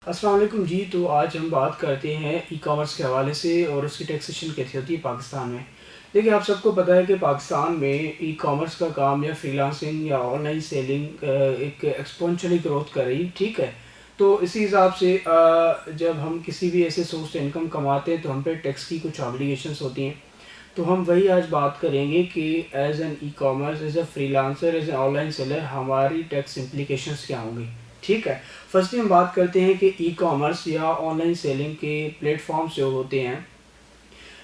السلام علیکم جی. تو آج ہم بات کرتے ہیں ای کامرس کے حوالے سے اور اس کی ٹیکسیشن کیسی ہوتی ہے پاکستان میں. دیکھیں, آپ سب کو پتہ ہے کہ پاکستان میں ای کامرس کا کام یا فری لانسنگ یا آن لائن سیلنگ ایک ایکسپونشلی گروتھ کر رہی, ٹھیک ہے. تو اسی حساب سے جب ہم کسی بھی ایسے سورس سے انکم کماتے ہیں تو ہم پہ ٹیکس کی کچھ آبلیگیشنس ہوتی ہیں. تو ہم وہی آج بات کریں گے کہ as an e commerce, as a freelancer, as a on line seller ہماری ٹیکس امپلیکیشنس کیا ہوں گی, ٹھیک ہے. فرسٹلی ہم بات کرتے ہیں کہ ای کامرس یا آن لائن سیلنگ کے پلیٹ فارمس جو ہوتے ہیں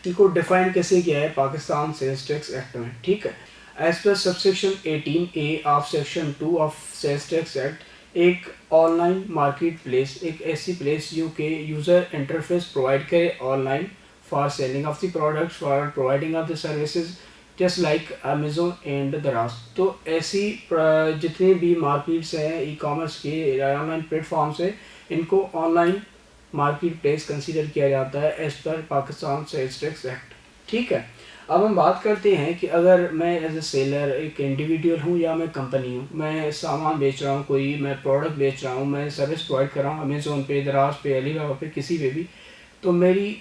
ان کو ڈیفائن کیسے کیا ہے پاکستان سیلز ٹیکس ایکٹ میں, ٹھیک ہے. As per sub section 18A of section 2 of sales tax act, ایک آن لائن مارکیٹ پلیس ایک ایسی پلیس جو کہ یوزر انٹرفیس پرووائڈ کرے online for selling of the products, for providing of the services, just like Amazon and Daraz. تو ایسی جتنے بھی مارکیٹس ہیں ای کامرس کے آن لائن پلیٹ فارمس ہیں, ان کو online marketplace consider کیا جاتا ہے as per Pakistan sales tax act, ٹھیک ہے. اب ہم بات کرتے ہیں کہ اگر میں ایز اے سیلر ایک انڈیویجول ہوں یا میں کمپنی ہوں, میں سامان بیچ رہا ہوں, کوئی میں پروڈکٹ بیچ رہا ہوں, میں سروس پرووائڈ کر رہا ہوں امیزون پہ, دراز پہ, علی بابا پہ, کسی پہ بھی, تو میری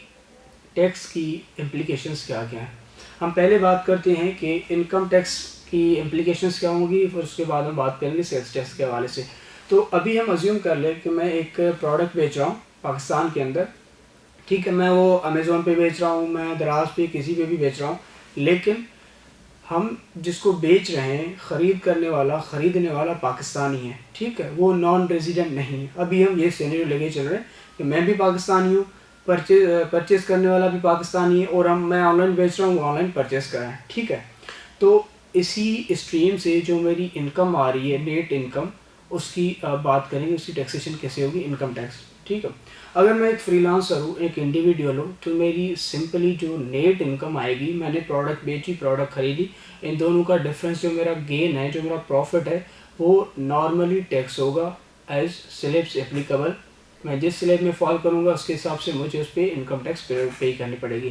ٹیکس کی امپلیکیشنس کیا کیا ہیں. ہم پہلے بات کرتے ہیں کہ انکم ٹیکس کی امپلیکیشنس کیا ہوں گی, پھر اس کے بعد ہم بات کریں گے سیلز ٹیکس کے حوالے سے. تو ابھی ہم ازیوم کر لیں کہ میں ایک پروڈکٹ بیچ رہا ہوں پاکستان کے اندر, ٹھیک ہے. میں وہ امیزون پہ بیچ رہا ہوں, میں دراز پہ, کسی پہ بھی بیچ رہا ہوں, لیکن ہم جس کو بیچ رہے ہیں خریدنے والا پاکستانی ہے, ٹھیک ہے, وہ نان ریزیڈنٹ نہیں ہے. ابھی ہم یہ سینیریو لے کے چل رہے ہیں کہ میں بھی پاکستانی ہوں, پرچیز کرنے والا بھی پاکستانی ہے, اور میں آن لائن بیچ رہا ہوں, وہ آن لائن پرچیز کر رہے ہیں, ٹھیک ہے. تو اسی اسٹریم سے جو میری انکم آ رہی ہے, نیٹ انکم, اس کی بات کریں گے, اس کی ٹیکسیشن کیسے ہوگی, انکم ٹیکس, ٹھیک ہے. اگر میں ایک فری لانسر ہوں, ایک انڈیویڈیول ہوں, تو میری سمپلی جو نیٹ انکم آئے گی, میں نے پروڈکٹ بیچی, پروڈکٹ خریدی, ان دونوں کا ڈفرینس جو میرا گین ہے, جو میرا پروفٹ ہے, وہ نارملی ٹیکس ہوگا ایز سلیبس اپلیکیبل. میں جس سلیب میں فال کروں گا اس کے حساب سے مجھے اس پہ انکم ٹیکس پے کرنی پڑے گی.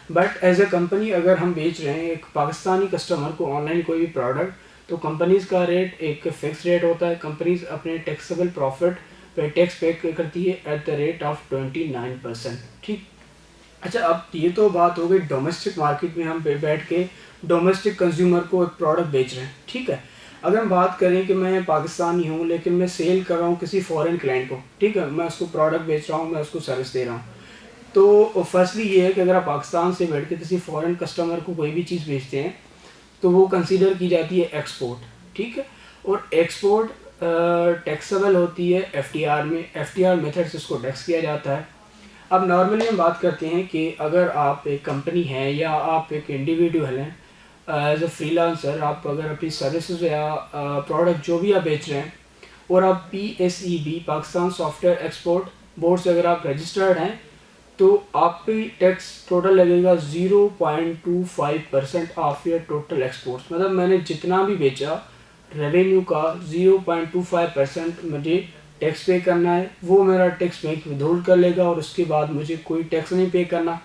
بٹ ایز اے کمپنی اگر ہم بیچ رہے ہیں ایک پاکستانی کسٹمر کو آن لائن کوئی بھی پروڈکٹ, تو کمپنیز کا ریٹ ایک فکس ریٹ ہوتا ہے. کمپنیز اپنے ٹیکسیبل پروفٹ پہ ٹیکس پے کرتی ہے ایٹ دا ریٹ آف 29%, ٹھیک. اچھا, اب یہ تو بات ہو گئی ڈومیسٹک مارکیٹ میں ہم بیٹھ کے ڈومیسٹک کنزیومر کو ایک پروڈکٹ بیچ رہے ہیں, ٹھیک ہے. اگر ہم بات کریں کہ میں پاکستانی ہوں لیکن میں سیل کر رہا ہوں کسی فورن کلائنٹ کو, ٹھیک ہے, میں اس کو پروڈکٹ بیچ رہا ہوں, میں اس کو سروس دے رہا ہوں. تو فرسٹلی یہ ہے کہ اگر آپ پاکستان سے بیٹھ کے کسی فورن کسٹمر کو کوئی بھی چیز بیچتے ہیں تو وہ کنسیڈر کی جاتی ہے ایکسپورٹ, ٹھیک ہے. اور ایکسپورٹ ٹیکسیبل ہوتی ہے ایف ٹی آر میں, ایف ٹی آر میتھڈ سے اس کو ٹیکس کیا جاتا ہے. اب نارملی ہم بات کرتے ہیں کہ اگر آپ ایک کمپنی ہیں یا آپ ایک انڈیویڈیول ہیں, ایز اے فری لانسر, آپ اگر اپنی سروسز یا پروڈکٹ جو بھی آپ بیچ رہے ہیں, اور آپ PSEB Pakistan soft where export board سے اگر آپ رجسٹرڈ ہیں, تو آپ پہ ٹیکس ٹوٹل لگے گا 0.25% آف یور ٹوٹل ایکسپورٹس. مطلب میں نے جتنا بھی بیچا ریونیو کا 0.25% مجھے ٹیکس پے کرنا ہے. وہ میرا ٹیکس بینک ودہولڈ کر لے گا اور اس کے بعد مجھے کوئی ٹیکس نہیں پے کرنا.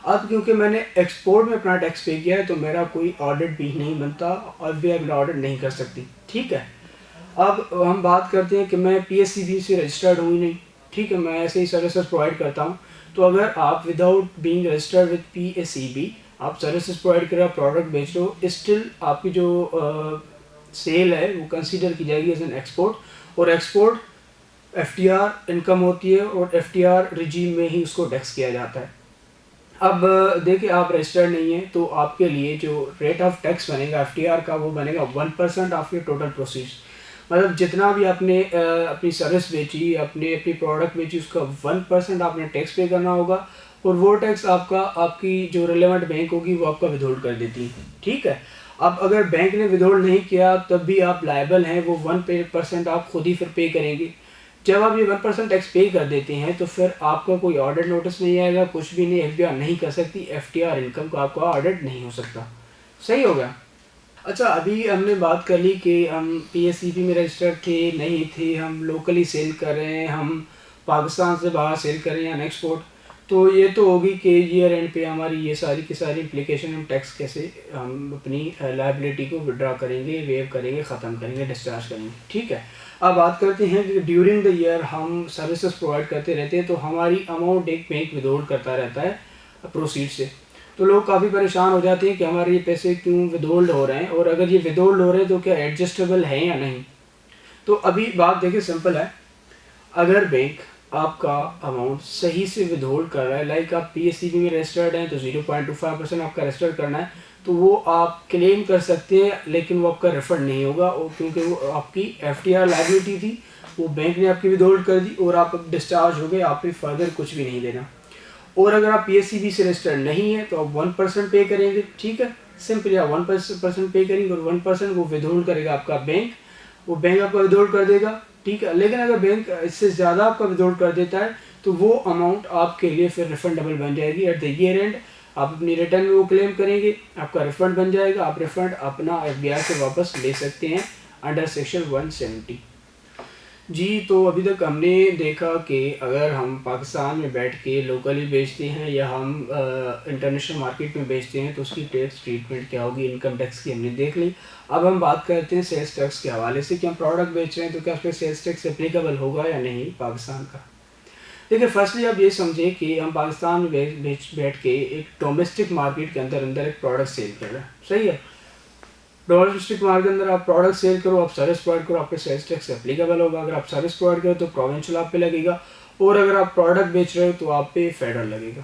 اب کیونکہ میں نے ایکسپورٹ میں اپنا ٹیکس پے کیا ہے تو میرا کوئی آڈٹ بھی نہیں بنتا, اور بھی میرا آڈٹ نہیں کر سکتی, ٹھیک ہے. اب ہم بات کرتے ہیں کہ میں PSEB سے رجسٹرڈ ہوں ہی نہیں, ٹھیک ہے, میں ایسے ہی سروسز پرووائڈ کرتا ہوں. تو اگر آپ without being registered with PSEB آپ سروسز پرووائڈ کر رہے ہو, پروڈکٹ بیچ رہے ہو, اسٹل آپ کی جو سیل ہے وہ کنسیڈر کی جائے گی ایز این ایکسپورٹ. اور ایکسپورٹ FTR انکم ہوتی ہے, اور FTR رجیم میں ہی اس کو ٹیکس کیا جاتا ہے. اب دیکھیں, آپ رجسٹرڈ نہیں ہیں تو آپ کے لیے جو ریٹ آف ٹیکس بنے گا FTR کا, وہ بنے گا 1% آف یور ٹوٹل پروسیڈ. مطلب جتنا بھی آپ نے اپنی سروس بیچی, اپنی پروڈکٹ بیچی, اس کا 1% آپ نے ٹیکس پے کرنا ہوگا, اور وہ ٹیکس آپ کی جو ریلیونٹ بینک ہوگی وہ آپ کا ودہولڈ کر دیتی ہے, ٹھیک ہے. اب اگر بینک نے ودہولڈ نہیں کیا تب بھی آپ لائبل ہیں, وہ 1% آپ خود ہی پھر پے کریں گے. جب آپ یہ 1% ٹیکس پے کر دیتے ہیں تو پھر آپ کا کوئی آڈٹ نوٹس نہیں آئے گا, کچھ بھی نہیں, FBR نہیں کر سکتی, FTR انکم کا آپ کا آڈٹ نہیں ہو سکتا. صحیح ہو گیا. اچھا, ابھی ہم نے بات کر لی کہ ہم PSEB میں رجسٹرڈ تھے نہیں تھے, ہم لوکلی سیل کر رہے ہیں, ہم پاکستان سے باہر سیل کر رہے ہیں یا ایکسپورٹ. تو یہ تو ہوگی کہ ایئر اینڈ پہ ہماری یہ ساری کی ساری امپلیکیشن, ہم ٹیکس کیسے ہم اپنی لائبلٹی کو وڈرا کریں گے, ویو کریں گے, ختم کریں گے, ڈسچارج کریں گے, ٹھیک ہے. اب بات کرتے ہیں کہ ڈیورنگ دا ایئر ہم سروسز پرووائڈ کرتے رہتے ہیں تو ہماری اماؤنٹ ایک بینک ودہولڈ کرتا رہتا ہے پروسیڈ سے. تو لوگ کافی پریشان ہو جاتے ہیں کہ ہمارے یہ پیسے کیوں ودہولڈ ہو رہے ہیں, اور اگر یہ ودہولڈ ہو رہے ہیں تو کیا ایڈجسٹیبل ہیں یا نہیں. تو ابھی بات دیکھیں سمپل ہے, اگر بینک آپ کا اماؤنٹ صحیح سے ودہولڈ کر رہا ہے, لائک آپ پی ایس سی بی میں رجسٹرڈ ہیں تو 0.25% آپ کا رجسٹر کرنا ہے, تو وہ آپ کلیم کر سکتے ہیں, لیکن وہ آپ کا ریفنڈ نہیں ہوگا, کیونکہ وہ آپ کی ایف ٹی آر لائبلٹی تھی, وہ بینک نے آپ کی ودہولڈ کر دی اور آپ ڈسچارج ہو گئے, آپ نے فردر کچھ بھی نہیں دینا. اور اگر آپ پی ایس سی بی سے رجسٹرڈ نہیں ہے تو آپ 1% پے کریں گے, ٹھیک ہے, سمپلی آپ 1% پے کریں گے, اور 1% وہ ودہولڈ کرے گا آپ کا بینک, وہ بینک آپ کا ودہولڈ کر دے گا, ٹھیک ہے. لیکن اگر بینک اس سے زیادہ آپ کا ودہولڈ کر دیتا ہے تو وہ اماؤنٹ آپ کے لیے پھر ریفنڈیبل بن جائے گی. ایٹ دا ایئر اینڈ آپ اپنی ریٹرن میں وہ کلیم کریں گے, آپ کا ریفنڈ بن جائے گا, آپ ریفنڈ اپنا ایف بی آئی سے واپس لے سکتے ہیں انڈر سیکشن 170. جی, تو ابھی تک ہم نے دیکھا کہ اگر ہم پاکستان میں بیٹھ کے لوکلی بیچتے ہیں یا ہم انٹرنیشنل مارکیٹ میں بیچتے ہیں تو اس کی ٹیکس ٹریٹمنٹ کیا ہوگی, انکم ٹیکس کی ہم نے دیکھ لی. اب ہم بات کرتے ہیں سیلس ٹیکس کے حوالے سے کہ ہم پروڈکٹ بیچ رہے ہیں تو کیا اس پہ سیلس ٹیکس اپلیکیبل ہوگا یا نہیں پاکستان کا. دیکھیں, فرسٹلی آپ یہ سمجھیں کہ ہم پاکستان میں بیٹھ کے ایک ڈومیسٹک مارکیٹ کے اندر ایک پروڈکٹ سیل کر رہے ہیں, صحیح ہے. ڈومیسٹک مارکیٹ کے اندر آپ پروڈکٹ سیل کرو, آپ سروس پرووائڈ کرو, آپ پہ سیلس ٹیکس اپلیکیبل ہوگا. اگر آپ سروس پرووائڈ کرو تو پروونشل آپ پہ لگے گا, اور اگر آپ پروڈکٹ بیچ رہے ہو تو آپ پہ فیڈرل لگے گا.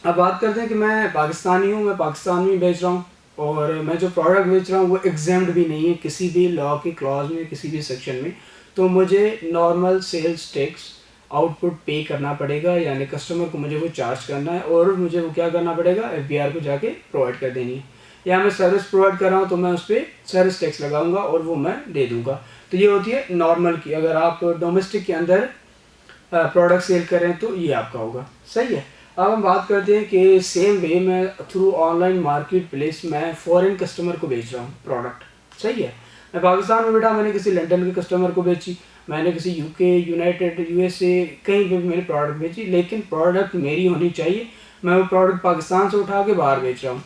اب بات کرتے ہیں کہ میں پاکستانی ہوں, میں پاکستان میں بیچ رہا ہوں, اور میں جو پروڈکٹ بیچ رہا ہوں وہ ایگزیمڈ بھی نہیں ہے کسی بھی لا کی کلاز میں, کسی بھی سیکشن میں, تو مجھے normal sales tax output پے کرنا پڑے گا, یعنی کسٹمر کو مجھے وہ چارج کرنا ہے, اور مجھے وہ کیا کرنا پڑے گا, ایف بی آر کو جا کے پرووائڈ کر دینی ہے. یا میں سروس پرووائڈ کر رہا ہوں تو میں اس پہ سروس ٹیکس لگاؤں گا اور وہ میں دے دوں گا. تو یہ ہوتی ہے نارمل کی. اگر آپ ڈومیسٹک کے اندر پروڈکٹ سیل کر رہے ہیں تو یہ آپ کا ہوگا, صحیح ہے. اب ہم بات کرتے ہیں کہ سیم وے میں through on line market place میں فورن کسٹمر کو بیچ رہا ہوں پروڈکٹ, صحیح ہے. میں پاکستان میں بیٹھا, میں نے کسی لنڈن کے کسٹمر کو بیچی, میں نے کسی یو کے, یونائٹیڈ, یو ایس اے, کہیں پہ بھی میں نے پروڈکٹ بیچی, لیکن پروڈکٹ میری ہونی چاہیے. میں وہ پروڈکٹ پاکستان سے اٹھا کے باہر بیچ رہا ہوں,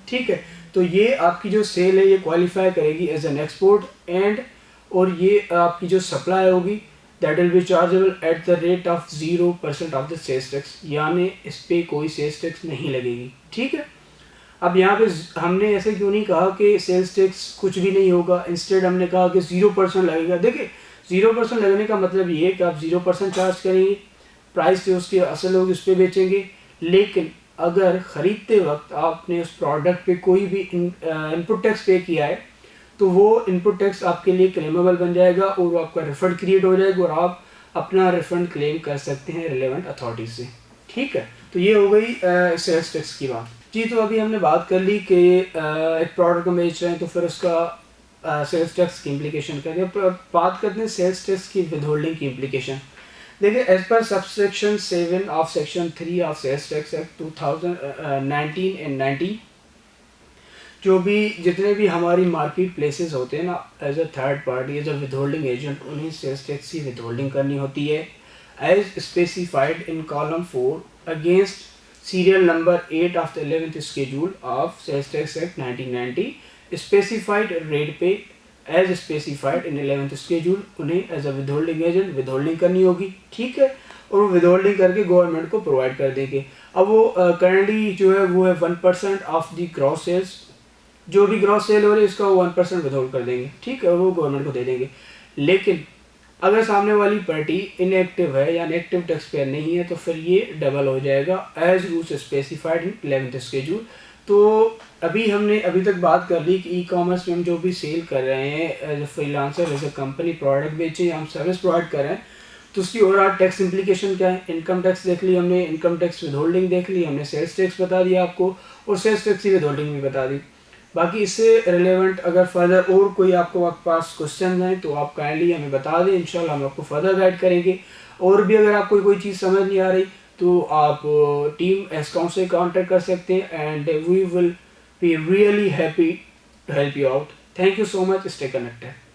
ٹھیک ہے. تو یہ آپ کی جو سیل ہے یہ کوالیفائی کرے گی ایز این ایکسپورٹ, اینڈ اور یہ آپ کی جو سپلائی ہوگی that will be chargeable at the rate of 0% of the sales tax, یعنی اس پہ کوئی سیلس ٹیکس نہیں لگے گی, ٹھیک ہے. اب یہاں پہ ہم نے ایسے کیوں نہیں کہا کہ سیلس ٹیکس کچھ بھی نہیں ہوگا, انسٹیڈ ہم نے کہا کہ 0% لگے گا. دیکھیں 0% لگنے کا مطلب یہ ہے کہ آپ 0% چارج کریں گے, پرائس جو اس کی اصل ہوگی اس پہ بیچیں گے, لیکن اگر خریدتے وقت آپ نے اس پروڈکٹ پہ کوئی بھی ان پٹ ٹیکس پے کیا ہے تو وہ ان پٹ ٹیکس آپ کے لیے کلیمیبل بن جائے گا, اور وہ آپ کا ریفنڈ کریٹ ہو جائے گا, اور آپ اپنا ریفنڈ کلیم کر سکتے ہیں ریلیونٹ اتھارٹی سے, ٹھیک ہے. تو یہ ہو گئی سیلس ٹیکس کی بات. جی, تو ابھی ہم نے بات کر لی کہ ایک پروڈکٹ کو بیچ رہے ہیں تو پھر اس کا سیلس ٹیکس کی امپلیکیشن کرتے ہیں. بات کرتے ہیں سیلس ٹیکس کی ود ہولڈنگ کی امپلیکیشن. دیکھیں, as per subsection 7 of section 3 of sales tax act 2019 and 90, جو بھی جتنے بھی ہماری مارکیٹ پلیسز ہوتے ہیں نا, as a third party, as a withholding agent, انہیں سیلس ٹیکس کی ود ہولڈنگ کرنی ہوتی ہے as specified in column 4 against serial number 8 of the 11th schedule of sales tax act 1990. Specified rate پہ as specified in 11th schedule, انہیں as a withholding agent withholding کرنی ہوگی, ٹھیک ہے, اور وہ ود ہولڈنگ کر کے گورنمنٹ کو پرووائڈ کر دیں گے. اب وہ کرنٹلی جو ہے وہ ہے 1% آف دی گراس سیلس, جو بھی گراس سیل ہو رہی ہے اس کا وہ 1% ود ہولڈ کر دیں گے, ٹھیک ہے, وہ گورنمنٹ کو دے دیں گے. لیکن اگر سامنے والی پارٹی ان ایکٹیو ہے یعنی ایکٹیو ٹیکس پیئر نہیں ہے تو پھر یہ ڈبل ہو جائے گا as rules specified in 11th schedule. تو ابھی ہم نے ابھی تک بات کر لی کہ ای کامرس میں ہم جو بھی سیل کر رہے ہیں as a freelancer, as a company, product بیچیں یا ہم سروس پرووائڈ کر رہے ہیں, تو اس کی اوور آل ٹیکس امپلیکیشن کیا ہے. انکم ٹیکس دیکھ لی ہم نے, انکم ٹیکس ود ہولڈنگ دیکھ لی ہم نے, سیلس ٹیکس بتا دیا آپ کو, اور سیلس ٹیکس کی ود ہولڈنگ بھی بتا دی. باقی اس سے ریلیونٹ اگر فردر اور کوئی آپ کو پاس کوشچنز ہیں تو آپ کائنڈلی ہمیں بتا دیں, انشاءاللہ ہم آپ کو فردر گائڈ کریں گے. اور بھی اگر آپ کو کوئی چیز سمجھ نہیں آ رہی تو آپ ٹیم ایسکاؤنٹ سے کانٹیکٹ کر سکتے ہیں, and we will be really happy to help you out. Thank you so much, stay connected.